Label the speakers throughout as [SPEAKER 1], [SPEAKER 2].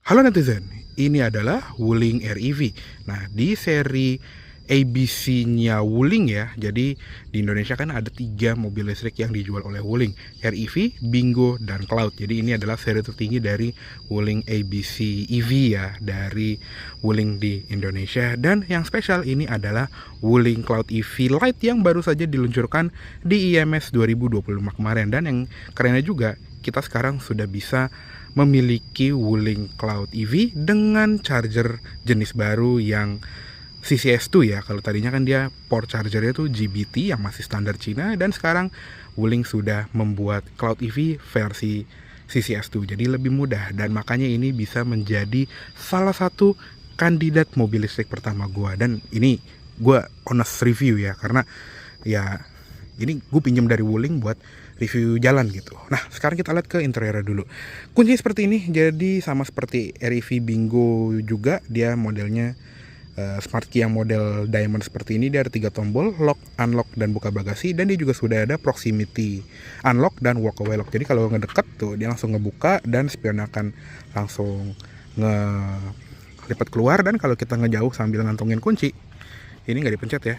[SPEAKER 1] Halo netizen, ini adalah Wuling REV. Nah, di seri ABC-nya Wuling ya. Jadi di Indonesia kan ada 3 mobil listrik yang dijual oleh Wuling, REV, Bingo, dan Cloud. Jadi ini adalah seri tertinggi dari Wuling ABC EV ya, dari Wuling di Indonesia. Dan yang spesial ini adalah Wuling Cloud EV Lite yang baru saja diluncurkan di IMS 2025 kemarin. Dan yang kerennya juga, kita sekarang sudah bisa memiliki Wuling Cloud EV dengan charger jenis baru yang CCS2 ya. Kalau tadinya kan dia port chargernya tuh GBT yang masih standar Cina, dan sekarang Wuling sudah membuat Cloud EV versi CCS2, jadi lebih mudah, dan makanya ini bisa menjadi salah satu kandidat mobil listrik pertama gua. Dan ini gua honest review ya, karena ya ini gue pinjam dari Wuling buat review jalan gitu. Nah, sekarang kita lihat ke interiornya dulu. Kuncinya seperti ini, jadi sama seperti REV Bingo juga, dia modelnya Smart Key yang model Diamond seperti ini. Dia ada 3 tombol, lock, unlock, dan buka bagasi. Dan dia juga sudah ada proximity unlock dan walk away lock. Jadi kalau ngedeket tuh dia langsung ngebuka dan spion akan langsung ngelipat keluar. Dan kalau kita ngejauh sambil ngantongin kunci, ini nggak dipencet ya.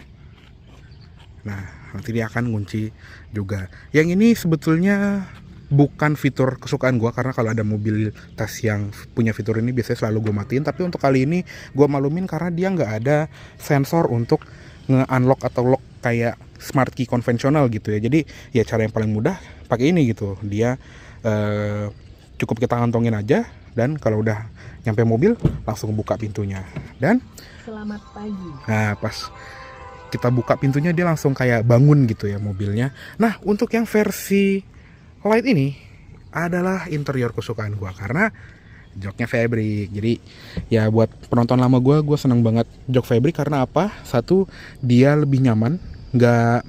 [SPEAKER 1] Nah, nanti dia akan ngunci juga. Yang ini sebetulnya bukan fitur kesukaan gue, karena kalau ada mobil tas yang punya fitur ini biasanya selalu gue matiin. Tapi untuk kali ini gue maklumin karena dia nggak ada sensor untuk nge-unlock atau lock kayak smart key konvensional gitu ya. Jadi ya cara yang paling mudah pakai ini gitu. Dia cukup kita kantongin aja, dan kalau udah nyampe mobil langsung buka pintunya. Dan
[SPEAKER 2] selamat pagi.
[SPEAKER 1] Nah, pas kita buka pintunya dia langsung kayak bangun gitu ya mobilnya. Nah, untuk yang versi Lite ini adalah interior kesukaan gua karena joknya fabric. Jadi ya buat penonton lama gua seneng banget jok fabric. Karena apa? Satu, dia lebih nyaman, nggak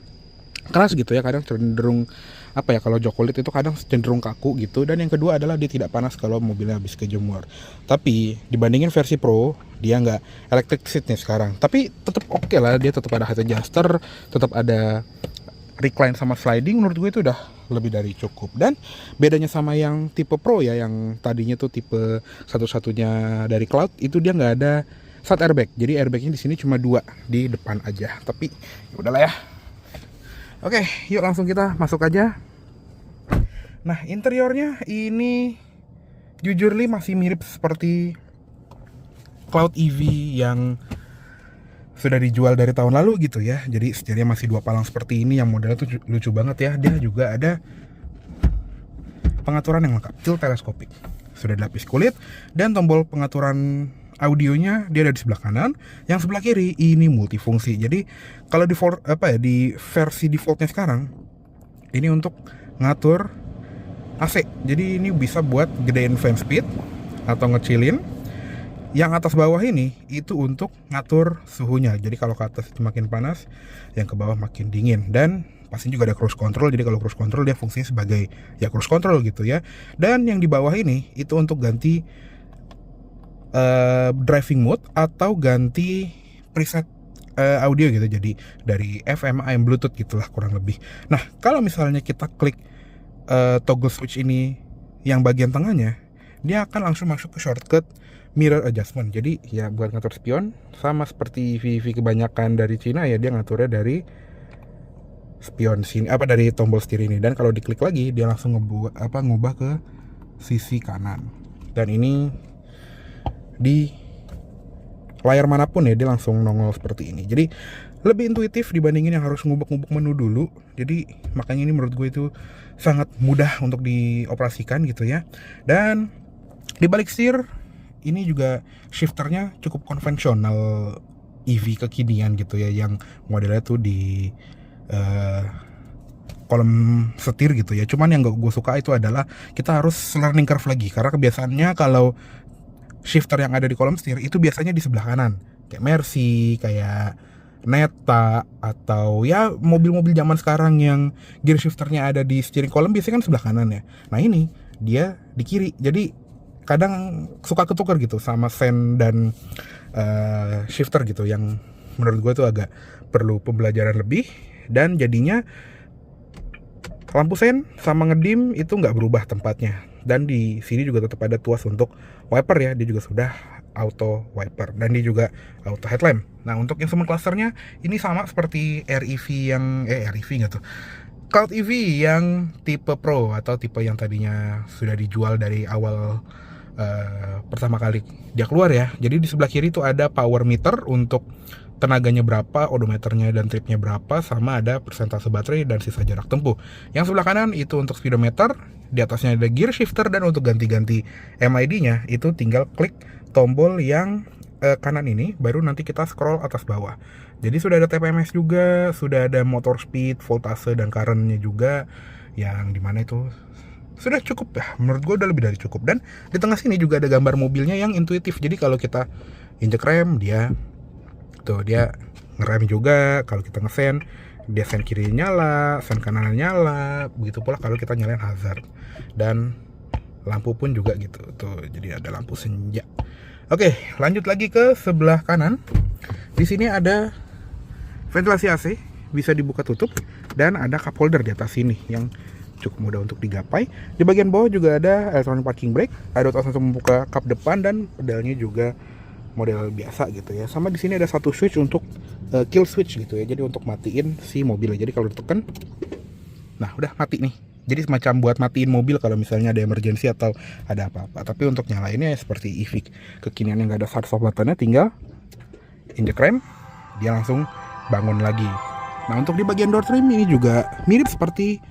[SPEAKER 1] keras gitu ya. Kadang cenderung apa ya, kalau jok kulit itu kadang cenderung kaku gitu. Dan yang kedua adalah dia tidak panas kalau mobilnya habis kejemur. Tapi dibandingin versi Pro, dia nggak electric seat nih sekarang. Tapi tetap oke lah, dia tetap ada head adjuster, tetap ada recline sama sliding. Menurut gue itu udah lebih dari cukup. Dan bedanya sama yang tipe Pro ya, yang tadinya tuh tipe satu-satunya dari Cloud, itu dia nggak ada side airbag. Jadi airbagnya di sini cuma 2 di depan aja. Tapi ya udahlah ya. Oke, yuk langsung kita masuk aja. Nah, interiornya ini jujur li masih mirip seperti Cloud EV yang sudah dijual dari tahun lalu gitu ya. Jadi setirnya masih 2 palang seperti ini, yang modelnya tuh lucu banget ya. Dia juga ada pengaturan yang lengkap, tilt teleskopik, sudah dilapis kulit, dan tombol pengaturan audionya dia ada di sebelah kanan. Yang sebelah kiri ini multifungsi. Jadi kalau default di versi defaultnya sekarang ini untuk ngatur AC. Jadi ini bisa buat gedein fan speed atau ngecilin. Yang atas bawah ini itu untuk ngatur suhunya. Jadi kalau ke atas itu makin panas, yang ke bawah makin dingin. Dan pasti juga ada cruise control. Jadi kalau cruise control dia fungsinya sebagai ya cruise control gitu ya. Dan yang di bawah ini itu untuk ganti driving mode atau ganti preset audio gitu. Jadi dari FM, AM, Bluetooth gitulah kurang lebih. Nah, kalau misalnya kita klik toggle switch ini yang bagian tengahnya, dia akan langsung masuk ke shortcut mirror adjustment. Jadi ya buat ngatur spion, sama seperti EV kebanyakan dari Cina ya, dia ngaturnya dari spion sini, dari tombol setir ini. Dan kalau diklik lagi dia langsung ngubah ke sisi kanan. Dan ini di layar manapun ya dia langsung nongol seperti ini. Jadi lebih intuitif dibandingin yang harus ngubek-ngubek menu dulu. Jadi makanya ini menurut gue itu sangat mudah untuk dioperasikan gitu ya. Dan di balik setir ini juga shifternya cukup konvensional EV kekinian gitu ya, yang modelnya tuh di kolom setir gitu ya. Cuman yang gue suka itu adalah kita harus learning curve lagi, karena kebiasaannya kalau shifter yang ada di kolom setir itu biasanya di sebelah kanan, kayak Mercy, kayak Neta, atau ya mobil-mobil zaman sekarang yang gear shifternya ada di steering column biasanya kan sebelah kanan ya. Nah ini dia di kiri, jadi kadang suka ketukar gitu sama sen dan shifter gitu, yang menurut gue tuh agak perlu pembelajaran lebih. Dan jadinya lampu sen sama ngedim itu nggak berubah tempatnya. Dan di sini juga tetap ada tuas untuk wiper ya, dia juga sudah auto wiper, dan dia juga auto headlamp. Nah, untuk instrument clusternya ini sama seperti REV yang REV nggak tuh, Cloud EV yang tipe Pro atau tipe yang tadinya sudah dijual dari awal pertama kali dia keluar ya. Jadi di sebelah kiri itu ada power meter untuk tenaganya berapa, odometernya dan tripnya berapa, sama ada persentase baterai dan sisa jarak tempuh. Yang sebelah kanan itu untuk speedometer, di atasnya ada gear shifter, dan untuk ganti-ganti MID-nya itu tinggal klik tombol yang kanan ini, baru nanti kita scroll atas bawah. Jadi sudah ada TPMS juga, sudah ada motor speed, voltase, dan current-nya juga, yang dimana itu sudah cukup ya, menurut gue udah lebih dari cukup. Dan di tengah sini juga ada gambar mobilnya yang intuitif, jadi kalau kita injek rem, dia ngerem juga. Kalau kita ngesen, dia sen kiri nyala, sen kanan nyala. Begitu pula kalau kita nyalain hazard, dan lampu pun juga gitu tuh, jadi ada lampu senja. Oke, lanjut lagi ke sebelah kanan. Di sini ada ventilasi AC, bisa dibuka tutup, dan ada cup holder di atas sini yang cukup mudah untuk digapai. Di bagian bawah juga ada electronic parking brake, ada opsi untuk membuka kap depan, dan pedalnya juga model biasa gitu ya. Sama di sini ada satu switch untuk kill switch gitu ya. Jadi untuk matiin si mobilnya. Jadi kalau ditekan, nah udah mati nih. Jadi semacam buat matiin mobil kalau misalnya ada emergency atau ada apa-apa. Tapi untuk nyalainnya ya seperti EV kekinian yang gak ada start stop buttonnya, tinggal injek rem, dia langsung bangun lagi. Nah, untuk di bagian door trim ini juga mirip seperti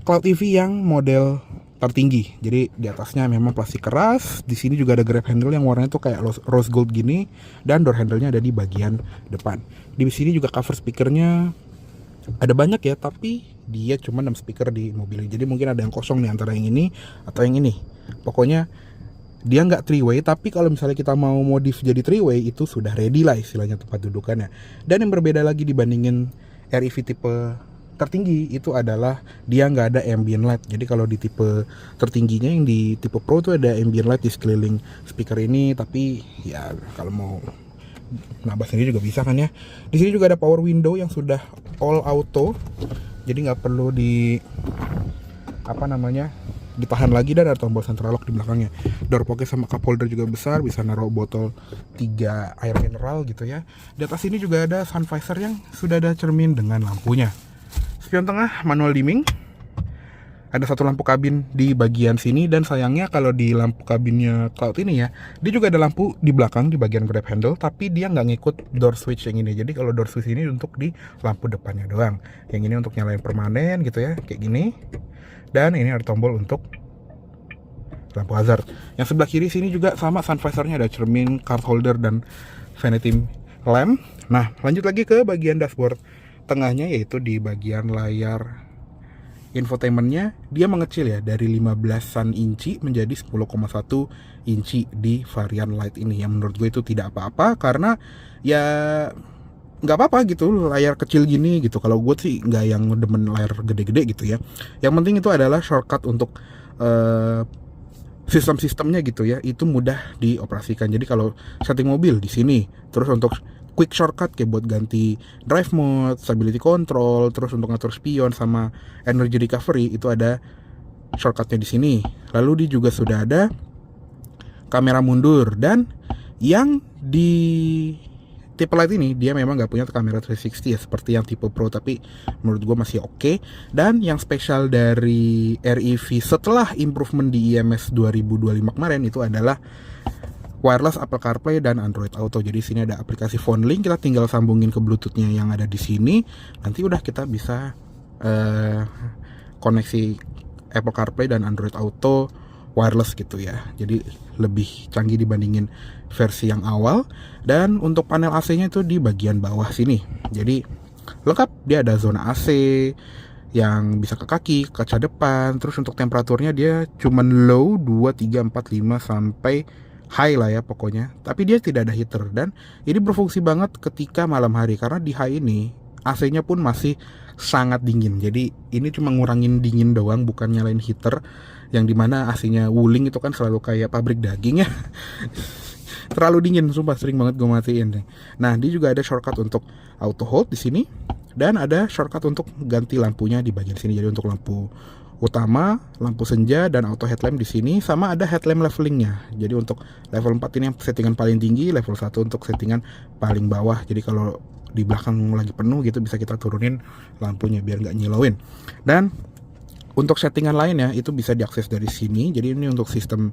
[SPEAKER 1] Cloud EV yang model tertinggi. Jadi di atasnya memang plastik keras. Di sini juga ada grab handle yang warnanya tuh kayak rose gold gini, dan door handle-nya ada di bagian depan. Di sini juga cover speakernya ada banyak ya, tapi dia cuma 6 speaker di mobil ini. Jadi mungkin ada yang kosong nih antara yang ini atau yang ini. Pokoknya dia nggak 3-way, tapi kalau misalnya kita mau modif jadi 3-way itu sudah ready lah istilahnya tempat dudukannya. Dan yang berbeda lagi dibandingin REV tipe tertinggi itu adalah dia nggak ada ambient light. Jadi kalau di tipe tertingginya yang di tipe Pro tuh ada ambient light di sekeliling speaker ini, tapi ya kalau mau nambah sendiri juga bisa kan ya. Di sini juga ada power window yang sudah all auto, jadi nggak perlu ditahan lagi, dan ada tombol central lock di belakangnya. Door pocket sama cup holder juga besar, bisa naruh botol 3 air mineral gitu ya. Di atas ini juga ada sun visor yang sudah ada cermin dengan lampunya. Spion tengah manual dimming, ada satu lampu kabin di bagian sini, dan sayangnya kalau di lampu kabinnya Cloud ini ya, dia juga ada lampu di belakang di bagian grab handle, tapi dia nggak ngikut door switch yang ini. Jadi kalau door switch ini untuk di lampu depannya doang, yang ini untuk nyalain permanen gitu ya, kayak gini. Dan ini ada tombol untuk lampu hazard. Yang sebelah kiri sini juga sama, sun visornya ada cermin, card holder, dan vanity lamp. Nah, lanjut lagi ke bagian dashboard tengahnya, yaitu di bagian layar infotainmentnya, dia mengecil ya dari 15-an inci menjadi 10,1 inci di varian Lite ini. Yang menurut gue itu tidak apa-apa, karena ya nggak apa-apa gitu layar kecil gini gitu. Kalau gue sih nggak yang demen layar gede-gede gitu ya. Yang penting itu adalah shortcut untuk sistem-sistemnya gitu ya, itu mudah dioperasikan. Jadi kalau setting mobil di sini, terus untuk quick shortcut kayak buat ganti drive mode, stability control, terus untuk ngatur spion sama energy recovery itu ada shortcutnya di sini. Lalu dia juga sudah ada kamera mundur, dan yang di tipe Lite ini dia memang nggak punya kamera 360 ya seperti yang tipe Pro, tapi menurut gue masih oke. Dan yang spesial dari REV setelah improvement di IMS 2025 kemarin itu adalah wireless Apple CarPlay dan Android Auto. Jadi sini ada aplikasi Phone Link, kita tinggal sambungin ke Bluetooth-nya yang ada di sini. Nanti udah kita bisa koneksi Apple CarPlay dan Android Auto wireless gitu ya. Jadi lebih canggih dibandingin versi yang awal. Dan untuk panel AC-nya itu di bagian bawah sini. Jadi lengkap, dia ada zona AC yang bisa ke kaki, kaca depan. Terus untuk temperaturnya dia cuman low 2, 3, 4, 5 sampai high lah ya pokoknya, tapi dia tidak ada heater. Dan ini berfungsi banget ketika malam hari, karena di high ini AC-nya pun masih sangat dingin. Jadi ini cuma ngurangin dingin doang, bukan nyalain heater, yang dimana AC-nya Wuling itu kan selalu kayak pabrik daging ya. Terlalu dingin, sumpah sering banget gue matiin deh. Nah, dia juga ada shortcut untuk auto hold di sini, dan ada shortcut untuk ganti lampunya di bagian sini. Jadi untuk lampu utama, lampu senja, dan auto headlamp di sini, sama ada headlamp levelingnya. Jadi untuk level 4 ini settingan paling tinggi, level 1 untuk settingan paling bawah. Jadi kalau di belakang lagi penuh gitu bisa kita turunin lampunya biar nggak nyilauin. Dan untuk settingan lainnya itu bisa diakses dari sini. Jadi ini untuk sistem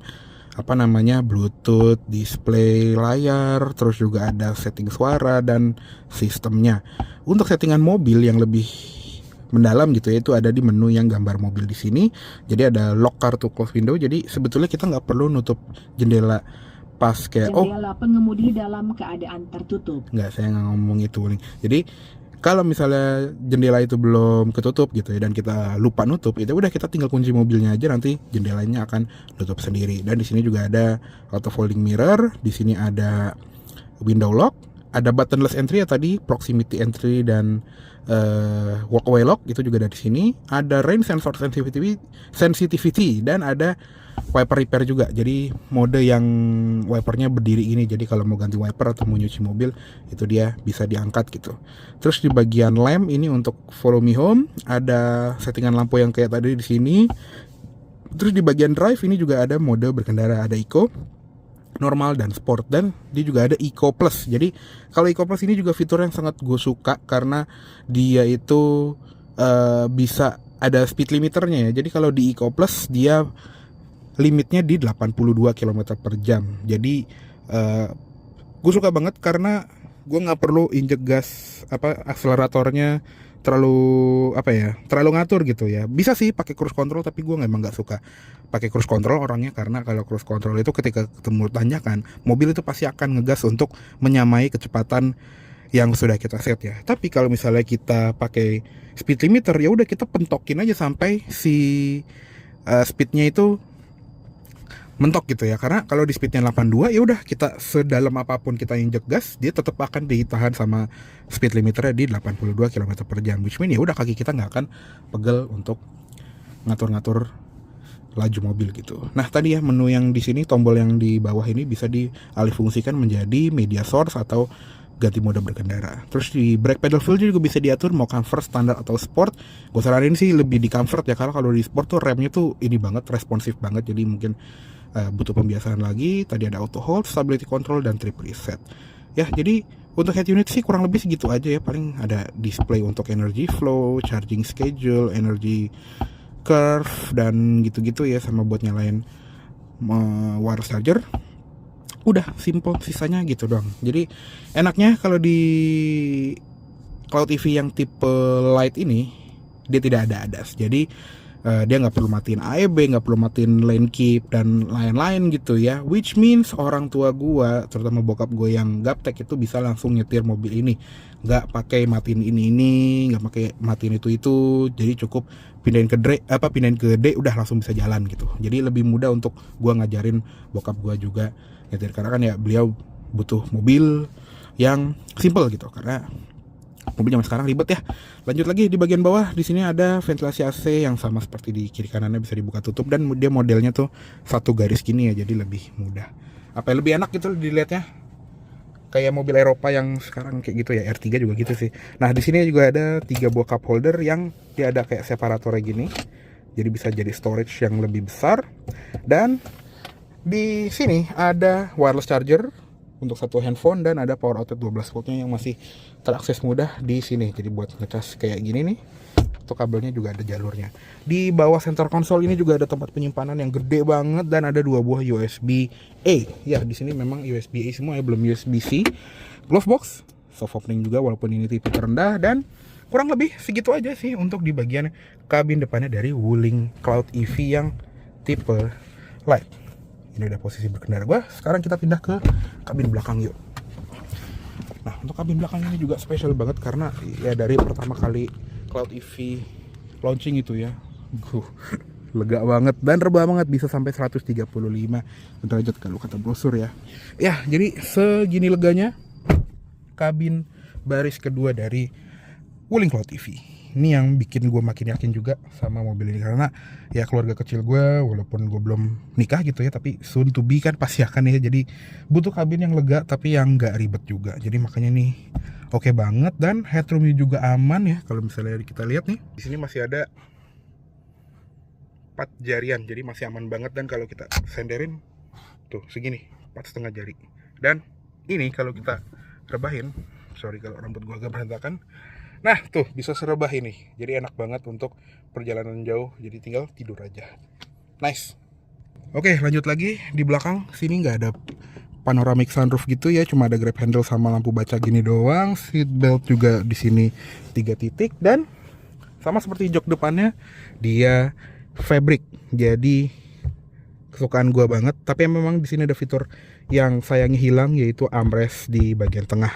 [SPEAKER 1] Bluetooth, display layar, terus juga ada setting suara dan sistemnya. Untuk settingan mobil yang lebih mendalam gitu ya, itu ada di menu yang gambar mobil di sini. Jadi ada lock car to close window. Jadi sebetulnya kita nggak perlu nutup jendela pas kayak
[SPEAKER 2] jendela pengemudi dalam keadaan tertutup.
[SPEAKER 1] Nggak, saya nggak ngomong itu. Jadi kalau misalnya jendela itu belum ketutup gitu ya dan kita lupa nutup, itu udah kita tinggal kunci mobilnya aja, nanti jendelanya akan tutup sendiri. Dan di sini juga ada auto folding mirror, di sini ada window lock, ada buttonless entry ya tadi, proximity entry dan walkway lock itu juga ada di sini. Ada rain sensor sensitivity dan ada wiper repair juga. Jadi mode yang wipernya berdiri ini. Jadi kalau mau ganti wiper atau mau nyuci mobil itu dia bisa diangkat gitu. Terus di bagian lamp ini untuk follow me home, ada settingan lampu yang kayak tadi di sini. Terus di bagian drive ini juga ada mode berkendara, ada eco, normal dan sport, dan dia juga ada Eco Plus. Jadi kalau Eco Plus ini juga fitur yang sangat gue suka karena dia itu bisa ada speed limiternya ya. Jadi kalau di Eco Plus dia limitnya di 82 km per jam. Jadi gue suka banget karena gue nggak perlu injek gas akseleratornya terlalu ngatur gitu ya. Bisa sih pakai cruise control, tapi gue memang nggak suka pakai cruise control orangnya, karena kalau cruise control itu ketika ketemu tanjakan, mobil itu pasti akan ngegas untuk menyamai kecepatan yang sudah kita set ya. Tapi kalau misalnya kita pakai speed limiter, ya udah kita pentokin aja sampai si speednya itu mentok gitu ya. Karena kalau di speednya 82, ya udah kita sedalam apapun kita injek gas, dia tetap akan ditahan sama speed limiternya di 82 km per jam. Which mean ya udah kaki kita nggak akan pegel untuk ngatur-ngatur laju mobil gitu. Nah tadi ya menu yang di sini, tombol yang di bawah ini bisa dialihfungsikan menjadi media source atau ganti mode berkendara. Terus di brake pedal feel juga bisa diatur mau comfort, standar atau sport. Gue saranin sih lebih di comfort ya, karena kalau di sport tuh remnya tuh ini banget, responsif banget, jadi mungkin butuh pembiasaan lagi. Tadi ada auto hold, stability control, dan trip reset. Ya, jadi untuk head unit sih kurang lebih segitu aja ya. Paling ada display untuk energy flow, charging schedule, energy curve, dan gitu-gitu ya, sama buat nyalain wireless charger. Udah simple, sisanya gitu doang. Jadi enaknya kalau di Cloud EV yang tipe light ini, dia tidak ada ADAS. Jadi dia nggak perlu matiin AEB, nggak perlu matiin lane keep dan lain-lain gitu ya. Which means orang tua gua, terutama bokap gue yang gaptek, itu bisa langsung nyetir mobil ini, nggak pakai matiin ini, nggak pakai matiin itu. Jadi cukup pindahin ke D, udah langsung bisa jalan gitu. Jadi lebih mudah untuk gua ngajarin bokap gua juga nyetir, karena kan ya beliau butuh mobil yang simple gitu, karena mobil zaman sekarang ribet ya. Lanjut lagi di bagian bawah, di sini ada ventilasi AC yang sama seperti di kiri kanannya, bisa dibuka tutup, dan dia modelnya tuh satu garis gini ya, jadi lebih mudah. Lebih enak gitu dilihatnya. Kayak mobil Eropa yang sekarang kayak gitu ya, R3 juga gitu sih. Nah, di sini juga ada 3 buah cup holder yang dia ada kayak separatornya gini. Jadi bisa jadi storage yang lebih besar. Dan di sini ada wireless charger untuk satu handphone, dan ada power outlet 12 voltnya yang masih terakses mudah di sini. Jadi buat ngecas kayak gini nih, untuk kabelnya juga ada jalurnya. Di bawah center console ini juga ada tempat penyimpanan yang gede banget, dan ada 2 buah USB-A. Ya, di sini memang USB-A semua ya, belum USB-C. Glove box, soft opening juga walaupun ini tipe terendah, dan kurang lebih segitu aja sih untuk di bagian kabin depannya dari Wuling Cloud EV yang tipe light. Ini udah posisi berkendara gua. Sekarang kita pindah ke kabin belakang yuk. Nah, untuk kabin belakang ini juga spesial banget karena ya dari pertama kali Cloud EV launching itu ya, lega banget dan rebah banget, bisa sampai 135 derajat kalau kata brosur ya. Ya, jadi segini leganya kabin baris kedua dari Wuling Cloud EV. Ini yang bikin gue makin yakin juga sama mobil ini, karena ya keluarga kecil gue, walaupun gue belum nikah gitu ya, tapi soon to be kan pasti akan ya. Jadi butuh kabin yang lega tapi yang gak ribet juga. Jadi makanya nih oke banget, dan headroomnya juga aman ya. Kalau misalnya kita lihat nih, di sini masih ada 4 jarian, jadi masih aman banget. Dan kalau kita senderin tuh segini 4,5 jari. Dan ini kalau kita rebahin, sorry kalau rambut gua agak berantakan, nah tuh bisa serebah ini, jadi enak banget untuk perjalanan jauh, jadi tinggal tidur aja. Nice. Oke, lanjut lagi. Di belakang sini nggak ada panoramic sunroof gitu ya, cuma ada grab handle sama lampu baca gini doang. Seat belt juga di sini 3 titik, dan sama seperti jok depannya dia fabric, jadi kesukaan gua banget. Tapi memang di sini ada fitur yang sayangnya hilang, yaitu armrest di bagian tengah.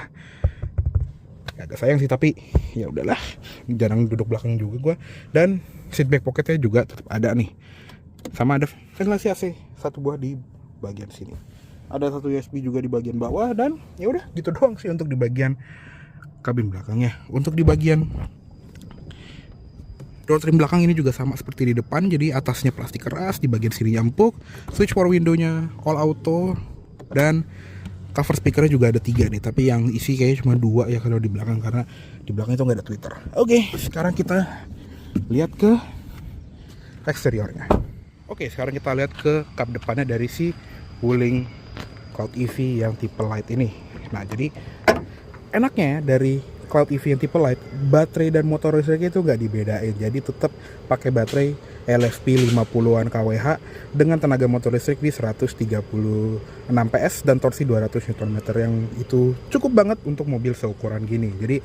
[SPEAKER 1] Agak sayang sih, tapi ya udahlah, jarang duduk belakang juga gua. Dan seat back pocketnya juga tetap ada nih, sama ada ventilasi AC 1 buah di bagian sini. Ada 1 USB juga di bagian bawah, dan ya udah gitu doang sih untuk di bagian kabin belakangnya. Untuk di bagian door trim belakang ini juga sama seperti di depan, jadi atasnya plastik keras, di bagian sini empuk. Switch power window-nya all auto, dan cover speakernya juga ada 3 nih, tapi yang isi kayaknya cuma 2 ya kalau di belakang, karena di belakang itu nggak ada tweeter. Oke, sekarang kita lihat ke eksteriornya. Oke, sekarang kita lihat ke kap depannya dari si Wuling Cloud EV yang tipe Light ini. Nah, jadi enaknya dari Cloud EV yang tipe Light, baterai dan motor listriknya itu nggak dibedain. Jadi tetap pakai baterai LFP 50-an kWh dengan tenaga motor listrik di 136 PS dan torsi 200 Nm, yang itu cukup banget untuk mobil seukuran gini. Jadi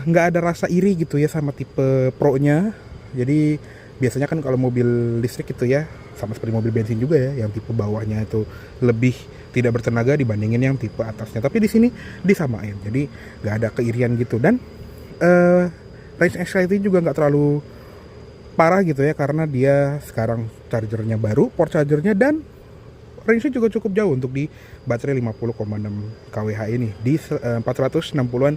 [SPEAKER 1] nggak ada rasa iri gitu ya sama tipe Pro-nya. Jadi biasanya kan kalau mobil listrik itu ya sama seperti mobil bensin juga ya, yang tipe bawahnya itu lebih tidak bertenaga dibandingin yang tipe atasnya. Tapi di sini disamain, jadi nggak ada keirian gitu. Dan range anxiety juga nggak terlalu parah gitu ya, karena dia sekarang chargernya baru, port chargernya, dan range-nya juga cukup jauh untuk di baterai 50,6 kWh ini di 460-an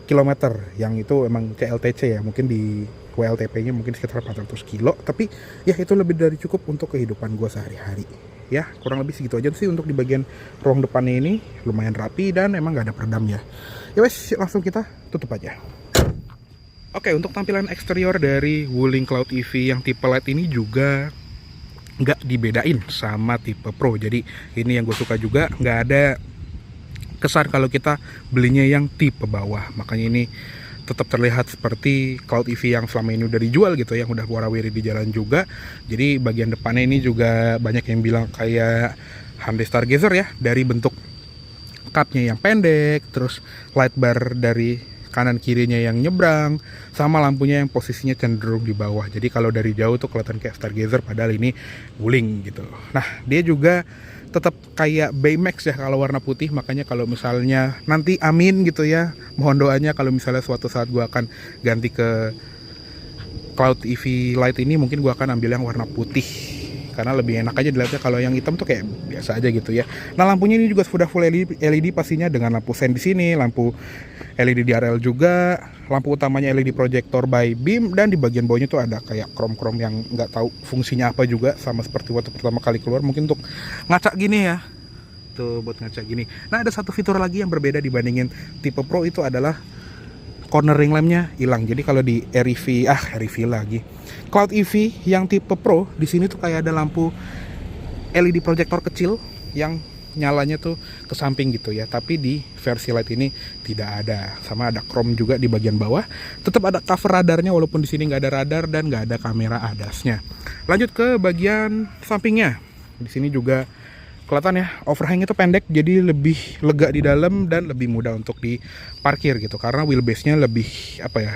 [SPEAKER 1] kilometer, yang itu emang CLTC ya, mungkin di WLTP-nya mungkin sekitar 400 kilo, tapi ya itu lebih dari cukup untuk kehidupan gue sehari-hari. Ya kurang lebih segitu aja sih untuk di bagian ruang depannya ini, lumayan rapi dan emang nggak ada peredamnya. Ya wes, langsung kita tutup aja. Oke, untuk tampilan eksterior dari Wuling Cloud EV yang tipe Light ini juga nggak dibedain sama tipe Pro. Jadi ini yang gue suka juga, nggak ada kesan kalau kita belinya yang tipe bawah. Makanya ini tetap terlihat seperti Cloud EV yang selama ini udah dijual gitu, yang udah warawiri di jalan juga. Jadi bagian depannya ini juga banyak yang bilang kayak Hyundai Stargazer ya, dari bentuk cupnya yang pendek, terus light bar dari kanan kirinya yang nyebrang, sama lampunya yang posisinya cenderung di bawah. Jadi kalau dari jauh tuh kelihatan kayak Stargazer, padahal ini Wuling gitu. Nah, dia juga tetap kayak Baymax ya kalau warna putih. Makanya kalau misalnya nanti amin gitu ya, mohon doanya kalau misalnya suatu saat gue akan ganti ke Cloud EV Light ini, mungkin gue akan ambil yang warna putih, karena lebih enak aja dilihatnya. Kalau yang hitam tuh kayak biasa aja gitu ya. Nah, lampunya ini juga sudah full LED pastinya, dengan lampu sen di sini, lampu LED DRL juga, lampu utamanya LED projector by Beam, dan di bagian bawahnya tuh ada kayak krom-krom yang nggak tahu fungsinya apa juga, sama seperti waktu pertama kali keluar, mungkin untuk ngaca gini ya, tuh buat ngaca gini. Nah, ada satu fitur lagi yang berbeda dibandingin tipe Pro, itu adalah cornering lampnya hilang. Jadi kalau di REV lagi, Cloud EV yang tipe Pro di sini tuh kayak ada lampu LED projector kecil yang nyalanya tuh ke samping gitu ya, tapi di versi Light ini tidak ada. Sama ada chrome juga di bagian bawah. Tetap ada cover radarnya, walaupun di sini nggak ada radar dan nggak ada kamera ADAS-nya. Lanjut ke bagian sampingnya. Di sini juga kelihatan ya, overhang itu pendek, jadi lebih lega di dalam dan lebih mudah untuk diparkir gitu, karena wheelbase-nya lebih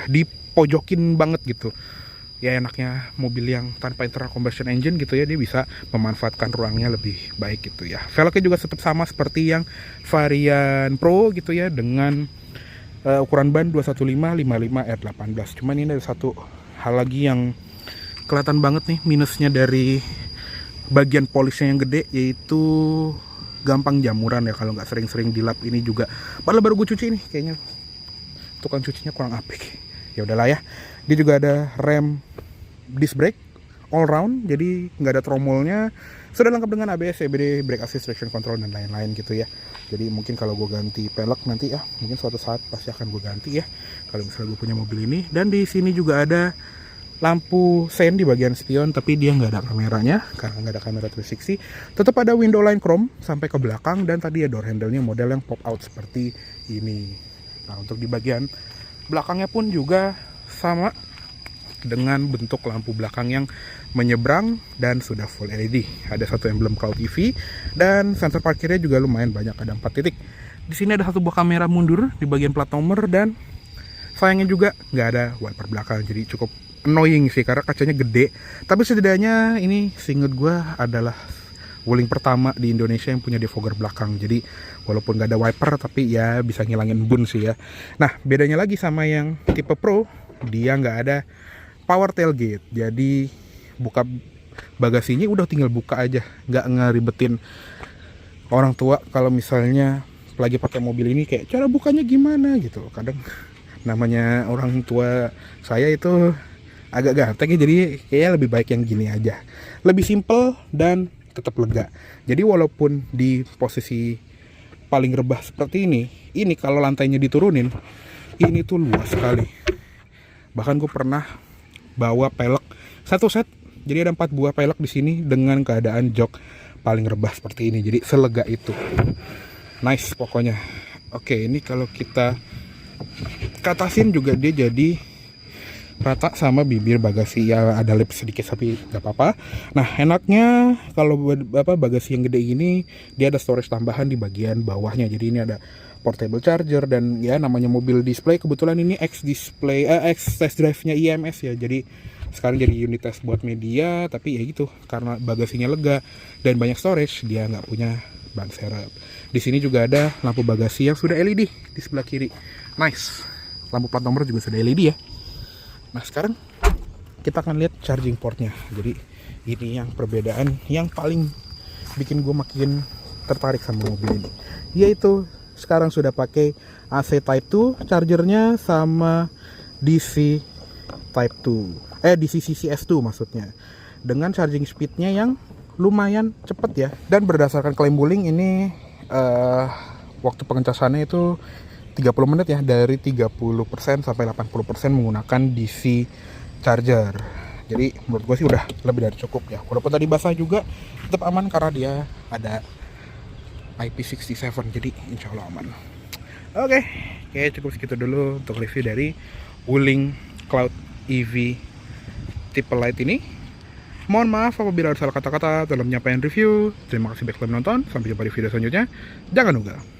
[SPEAKER 1] dipojokin banget gitu. Ya enaknya mobil yang tanpa internal combustion engine gitu ya, dia bisa memanfaatkan ruangnya lebih baik gitu ya. Velgnya juga tetap sama seperti yang varian Pro gitu ya, dengan ukuran ban 215/55 R18. Cuman ini ada satu hal lagi yang kelihatan banget nih minusnya dari bagian polishnya yang gede, yaitu gampang jamuran ya kalau nggak sering-sering dilap. Ini juga padahal baru gue cuci nih, kayaknya tukang cucinya kurang apik. Ya udahlah ya. Dia juga ada rem disc brake all round, jadi nggak ada tromolnya. Sudah lengkap dengan ABS, CBD, brake assist, traction control, dan lain-lain gitu ya. Jadi mungkin kalau gue ganti pelek nanti ya, mungkin suatu saat pasti akan gue ganti ya, kalau misalnya gue punya mobil ini. Dan di sini juga ada lampu sen di bagian spion, tapi dia nggak ada kameranya karena nggak ada kamera 360. Tetap ada window line chrome sampai ke belakang, dan tadi ya door handle-nya model yang pop out seperti ini. Nah, untuk di bagian belakangnya pun juga sama dengan bentuk lampu belakang yang menyeberang dan sudah full LED. Ada satu emblem Cloud EV, dan sensor parkirnya juga lumayan banyak, ada 4 titik. Di sini ada satu buah kamera mundur di bagian plat nomor, dan sayangnya juga nggak ada wiper belakang, jadi cukup annoying sih karena kacanya gede. Tapi setidaknya ini seinget gue adalah Wuling pertama di Indonesia yang punya defogger belakang. Jadi walaupun nggak ada wiper, tapi ya bisa ngilangin embun sih ya. Nah, bedanya lagi sama yang tipe Pro, dia nggak ada power tailgate. Jadi buka bagasinya udah tinggal buka aja, nggak ngeribetin orang tua kalau misalnya lagi pakai mobil ini kayak cara bukanya gimana gitu. Kadang namanya orang tua saya itu agak ganteng ya, jadi kayaknya lebih baik yang gini aja, lebih simple dan tetap lega. Jadi walaupun di posisi paling rebah seperti ini kalau lantainya diturunin, ini tuh luas sekali. Bahkan gue pernah bawa pelek satu set, jadi ada 4 buah pelek di sini dengan keadaan jok paling rebah seperti ini. Jadi selega itu, nice pokoknya. Oke, ini kalau kita katasin juga dia jadi rata sama bibir bagasi, ya ada lip sedikit tapi nggak apa-apa. Nah, enaknya kalau bagasi yang gede gini, dia ada storage tambahan di bagian bawahnya. Jadi ini ada portable charger, dan ya namanya mobil display, kebetulan ini X test drive-nya IMS ya. Jadi sekarang jadi unit test buat media, tapi ya gitu, karena bagasinya lega dan banyak storage, dia nggak punya ban serep. Di sini juga ada lampu bagasi yang sudah LED di sebelah kiri. Nice. Lampu plat nomor juga sudah LED ya. Nah, sekarang kita akan lihat charging portnya. Jadi ini yang perbedaan yang paling bikin gue makin tertarik sama mobil ini, yaitu sekarang sudah pakai AC Type 2 chargernya sama DC Type 2, DC CCS2 maksudnya, dengan charging speednya yang lumayan cepet ya. Dan berdasarkan klaim Wuling ini waktu pengecasannya itu 30 menit ya, dari 30% sampai 80% menggunakan DC charger. Jadi menurut gue sih udah lebih dari cukup ya. Walaupun tadi basah juga tetap aman karena dia ada IP67, jadi insya Allah aman. Oke, cukup segitu dulu untuk review dari Wuling Cloud EV tipe light ini. Mohon maaf apabila ada salah kata-kata dalam penyampaian review. Terima kasih baiklah menonton. Sampai jumpa di video selanjutnya. Jangan lupa